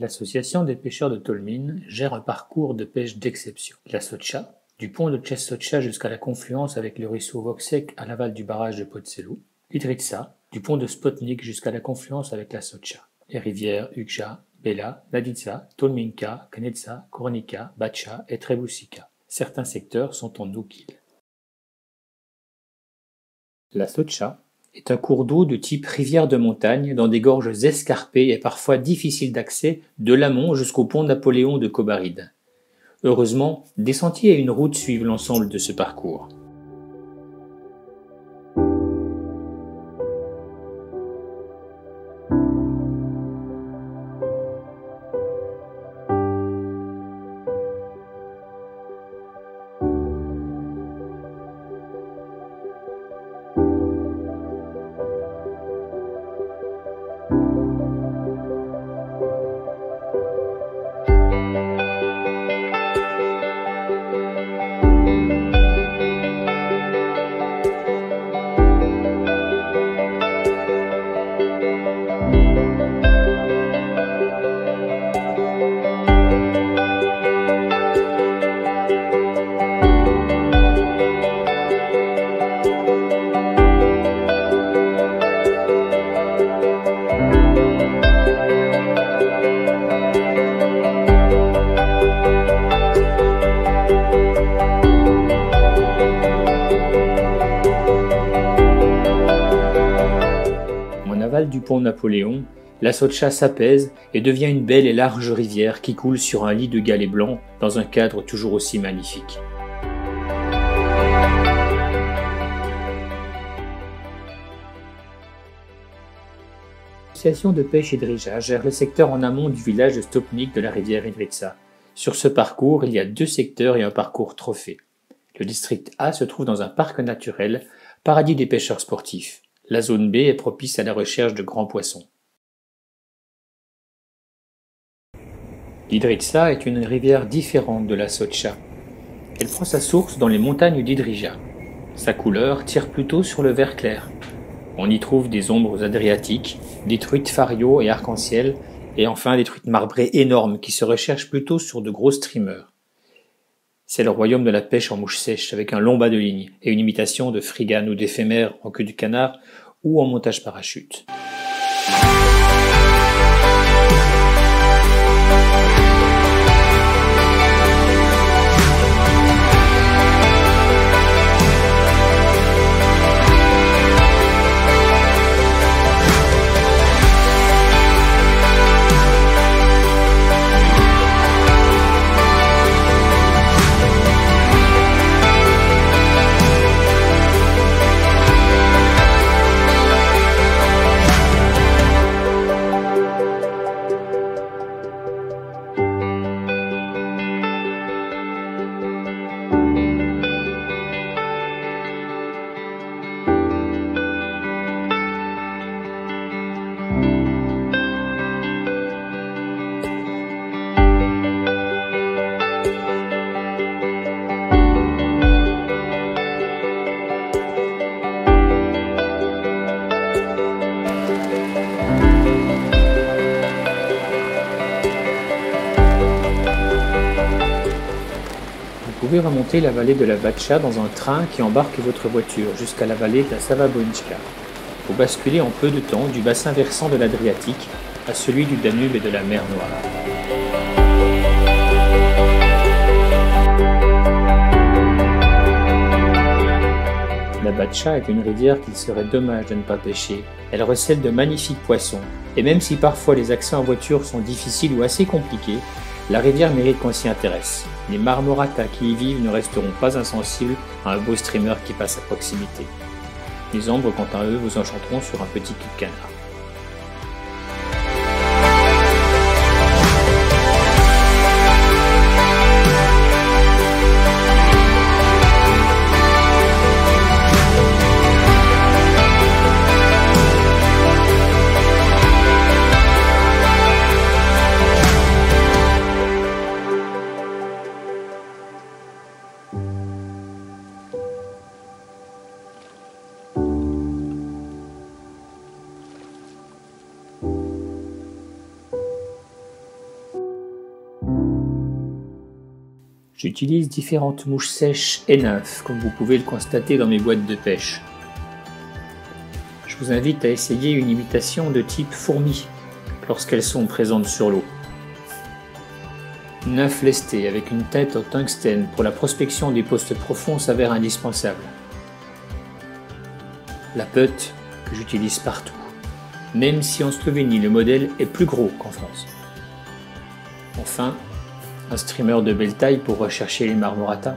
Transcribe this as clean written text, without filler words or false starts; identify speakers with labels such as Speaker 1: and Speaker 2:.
Speaker 1: L'association des pêcheurs de Tolmin gère un parcours de pêche d'exception. La Socha, du pont de Czestocha jusqu'à la confluence avec le ruisseau Voksek à l'aval du barrage de Potselu. Idritsa, du pont de Spotnik jusqu'à la confluence avec la Socha. Les rivières Ukja, Bela, Nadica, Tolminka, Knetsa, Kornica, Bacha et Trebusika. Certains secteurs sont en eau-kil. La Socha est un cours d'eau de type rivière de montagne dans des gorges escarpées et parfois difficiles d'accès de l'amont jusqu'au pont Napoléon de Kobaride. Heureusement, des sentiers et une route suivent l'ensemble de ce parcours. En aval du pont Napoléon, la Socha s'apaise et devient une belle et large rivière qui coule sur un lit de galets blancs dans un cadre toujours aussi magnifique. L'association de pêche Idrija gère le secteur en amont du village de Stopnik de la rivière Idritsa. Sur ce parcours, il y a 2 secteurs et un parcours trophée. Le district A se trouve dans un parc naturel, paradis des pêcheurs sportifs. La zone B est propice à la recherche de grands poissons. L'Idritsa est une rivière différente de la Socha. Elle prend sa source dans les montagnes d'Idrija. Sa couleur tire plutôt sur le vert clair. On y trouve des ombres adriatiques, des truites fario et arc-en-ciel, et enfin des truites marbrées énormes qui se recherchent plutôt sur de gros streamers. C'est le royaume de la pêche en mouche sèche avec un long bas de ligne et une imitation de frigane ou d'éphémère en queue du canard ou en montage parachute. Vous pouvez remonter la vallée de la Bacha dans un train qui embarque votre voiture jusqu'à la vallée de la Savabonchka. Vous basculez en peu de temps du bassin versant de l'Adriatique à celui du Danube et de la mer Noire. La Bacha est une rivière qu'il serait dommage de ne pas pêcher. Elle recèle de magnifiques poissons, et même si parfois les accès en voiture sont difficiles ou assez compliqués, la rivière mérite qu'on s'y intéresse. Les marmoratas qui y vivent ne resteront pas insensibles à un beau streamer qui passe à proximité. Les ombres, quant à eux, vous enchanteront sur un petit cul de canard. J'utilise différentes mouches sèches et nymphes, comme vous pouvez le constater dans mes boîtes de pêche. Je vous invite à essayer une imitation de type fourmi, lorsqu'elles sont présentes sur l'eau. Nymphe lestée avec une tête en tungstène pour la prospection des postes profonds s'avère indispensable. La peute que j'utilise partout, même si en Slovénie le modèle est plus gros qu'en France. Enfin, un streamer de belle taille pour rechercher les marmoratas.